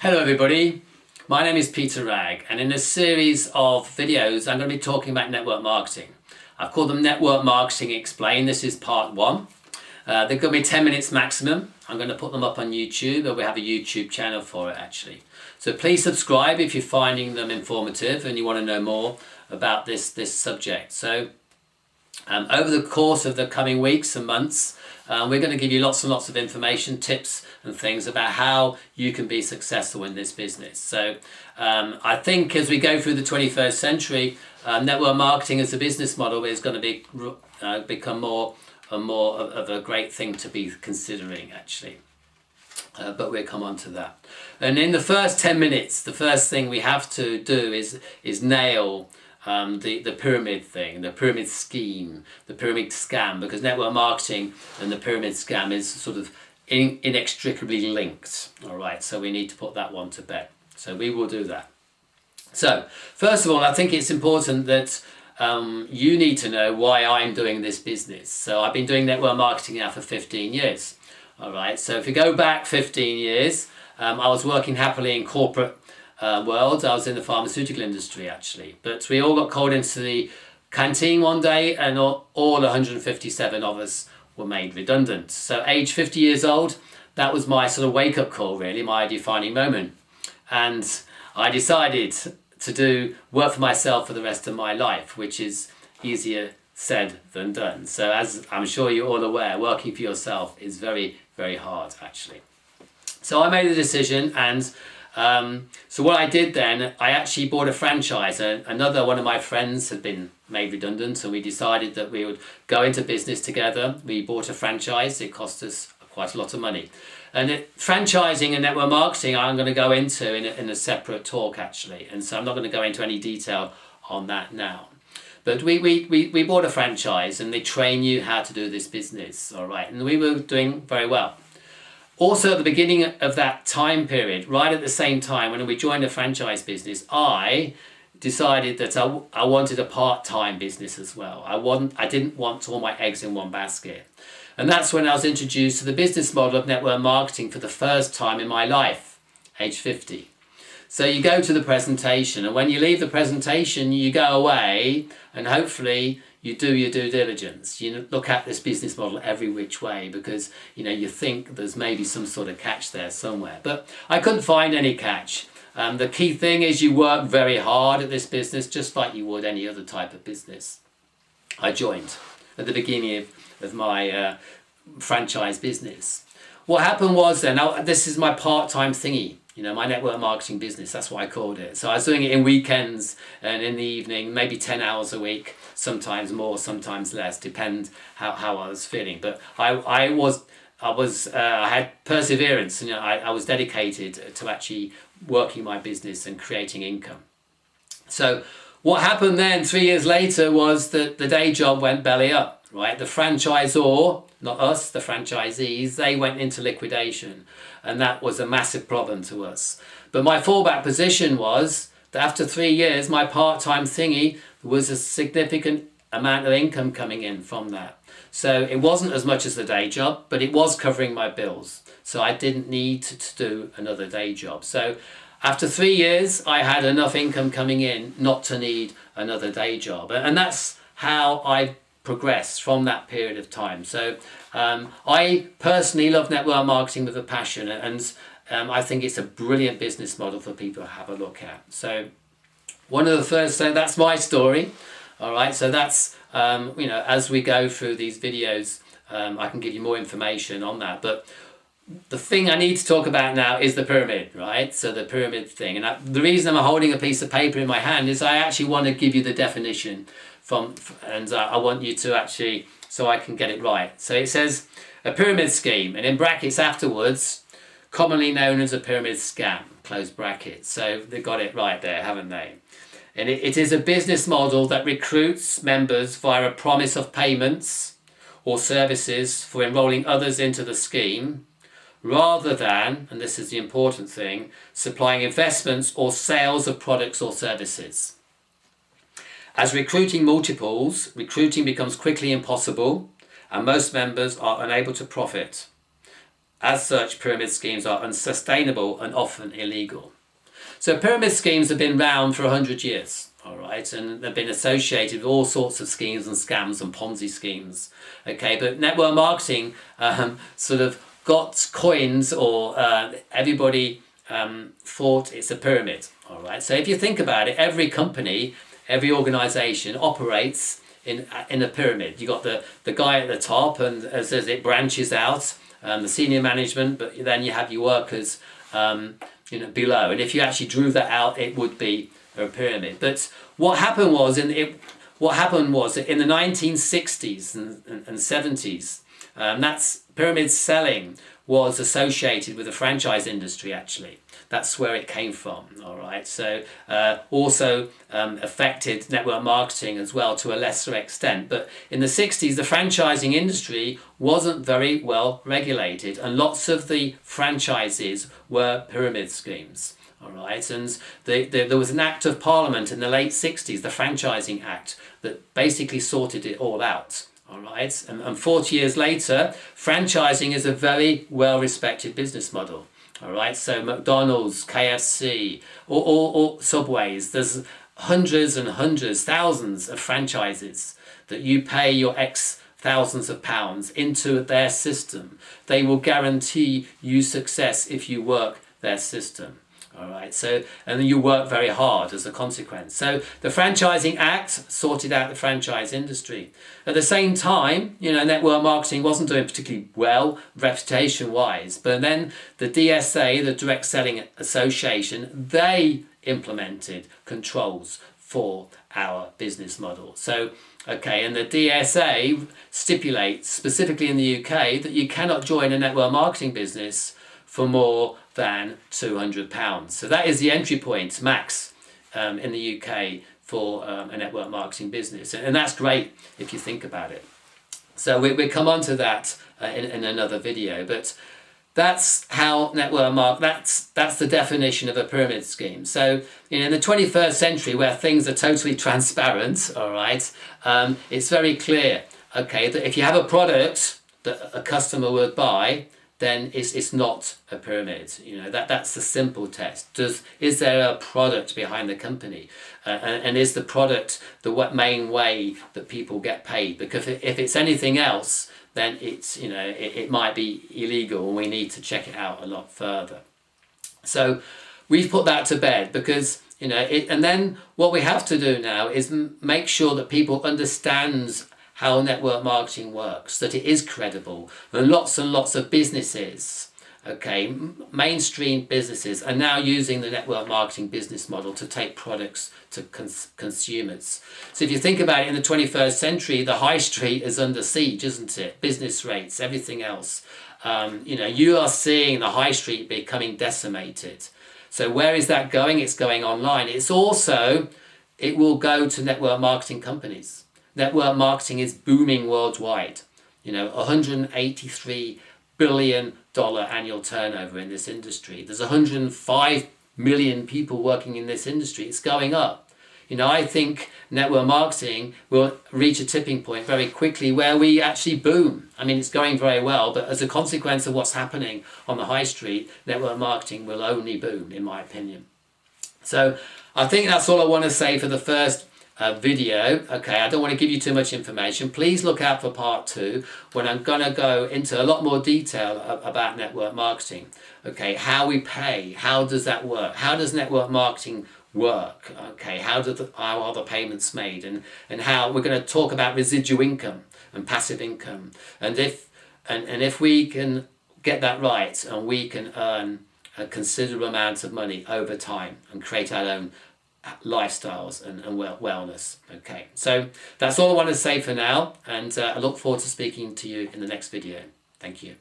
Hello everybody, my name is Peter Ragg, and in this series of videos I'm going to be talking about network marketing. I've called them Network Marketing Explained. This is part one. They're going to be 10 minutes maximum. I'm going to put them up on YouTube, or we have a YouTube channel for it actually. So please subscribe if you're finding them informative and you want to know more about this subject. So over the course of the coming weeks and months, we're going to give you lots and lots of information, tips and things about how you can be successful in this business. So I think as we go through the 21st century, network marketing as a business model is going to become more and more of a great thing to be considering actually. But we'll come on to that. And in the first 10 minutes, the first thing we have to do is nail the pyramid thing, the pyramid scheme, the pyramid scam, because network marketing and the pyramid scam is sort of inextricably linked. All right, so we need to put that one to bed. So we will do that. So first of all, I think it's important that you need to know why I'm doing this business. So I've been doing network marketing now for 15 years. All right, so if you go back 15 years, I was working happily in corporate world. I was in the pharmaceutical industry actually, but we all got called into the canteen one day and all 157 of us were made redundant. So age 50 years old, that was my sort of wake-up call really, my defining moment. And I decided to do work for myself for the rest of my life, which is easier said than done. So as I'm sure you're all aware, working for yourself is very, very hard actually. So I made a decision, and so what I did then, I actually bought a franchise. Another one of my friends had been made redundant, and we decided that we would go into business together. We bought a franchise. It cost us quite a lot of money. And franchising and network marketing I'm going to go into in a separate talk actually, and so I'm not going to go into any detail on that now. But we bought a franchise and they train you how to do this business, all right, and we were doing very well. Also at the beginning of that time period, right at the same time when we joined the franchise business, I decided that I wanted a part-time business as well. I didn't want all my eggs in one basket. And that's when I was introduced to the business model of network marketing for the first time in my life, age 50. So you go to the presentation, and when you leave the presentation, you go away and hopefully you do your due diligence. You look at this business model every which way because you think there's maybe some sort of catch there somewhere. But I couldn't find any catch. The key thing is you work very hard at this business just like you would any other type of business. I joined at the beginning of my franchise business. What happened was then, now this is my part-time thingy. My network marketing business, that's what I called it. So I was doing it in weekends and in the evening, maybe 10 hours a week, sometimes more, sometimes less, depend how I was feeling. But I had perseverance, and I was dedicated to actually working my business and creating income. So what happened then 3 years later was that the day job went belly up, right? The franchisor, not us, the franchisees, they went into liquidation, and that was a massive problem to us. But my fallback position was that after 3 years, my part-time thingy was a significant amount of income coming in from that. So it wasn't as much as the day job, but it was covering my bills. So I didn't need to do another day job. So after 3 years, I had enough income coming in not to need another day job. And that's how I progressed from that period of time. So I personally love network marketing with a passion, and I think it's a brilliant business model for people to have a look at. So one of the first, so that's my story. All right, so that's as we go through these videos, I can give you more information on that. But the thing I need to talk about now is the pyramid, right? So the pyramid thing, and the reason I'm holding a piece of paper in my hand is I actually want to give you the definition and I want you to actually, so I can get it right. So it says a pyramid scheme, and in brackets afterwards, commonly known as a pyramid scam, close brackets. So they've got it right there, haven't they? And it is a business model that recruits members via a promise of payments or services for enrolling others into the scheme, rather than, and this is the important thing, supplying investments or sales of products or services. As recruiting multiples, recruiting becomes quickly impossible, and most members are unable to profit. As such, pyramid schemes are unsustainable and often illegal. So pyramid schemes have been around for 100 years. All right, and they've been associated with all sorts of schemes and scams and Ponzi schemes. Okay, but network marketing sort of got coins, or everybody thought it's a pyramid. All right, so if you think about it, every company, every organization operates in a pyramid. You got the guy at the top, and as it branches out, the senior management, but then you have your workers below. And if you actually drew that out, it would be a pyramid. But what happened was in the 1960s and 70s, that's pyramid selling was associated with the franchise industry. Actually, that's where it came from. All right, so also affected network marketing as well to a lesser extent. But in the 60s, the franchising industry wasn't very well regulated, and lots of the franchises were pyramid schemes. All right, and there was an act of parliament in the late 60s, the Franchising Act, that basically sorted it all out. All right, and 40 years later, franchising is a very well-respected business model. All right, so McDonald's, KFC, or Subways, there's hundreds and hundreds, thousands of franchises that you pay your X thousands of pounds into their system. They will guarantee you success if you work their system. All right, so, and you work very hard as a consequence. So the Franchising Act sorted out the franchise industry. At the same time, network marketing wasn't doing particularly well reputation-wise, but then the DSA, the Direct Selling Association, they implemented controls for our business model. So, okay, and the DSA stipulates, specifically in the UK, that you cannot join a network marketing business for more than £200. So that is the entry point, max, in the UK for a network marketing business. And that's great if you think about it. So we come on to that in another video. But that's how that's the definition of a pyramid scheme. So in the 21st century, where things are totally transparent, all right, it's very clear, okay, that if you have a product that a customer would buy, then it's not a pyramid. That's the simple test. Is there a product behind the company, and is the product the main way that people get paid? Because if it's anything else, then it might be illegal, and we need to check it out a lot further. So we've put that to bed because and then what we have to do now is make sure that people understand how network marketing works, that it is credible, and lots of businesses, okay, mainstream businesses are now using the network marketing business model to take products to consumers. So if you think about it, in the 21st century, the high street is under siege, isn't it? Business rates, everything else. You are seeing the high street becoming decimated. So where is that going? It's going online. It will go to network marketing companies. Network marketing is booming worldwide. $183 billion annual turnover in this industry. There's 105 million people working in this industry. It's going up. I think network marketing will reach a tipping point very quickly where we actually boom. I mean, it's going very well, but as a consequence of what's happening on the high street, network marketing will only boom, in my opinion. So I think that's all I want to say for the first video. Okay, I don't want to give you too much information. Please look out for part 2 when I'm going to go into a lot more detail about network marketing. Okay, how we pay, how does that work? How does network marketing work? Okay, how are the payments made? And how we're going to talk about residual income and passive income. And if we can get that right, and we can earn a considerable amount of money over time and create our own lifestyles and wellness. Okay, so that's all I want to say for now, and I look forward to speaking to you in the next video. Thank you.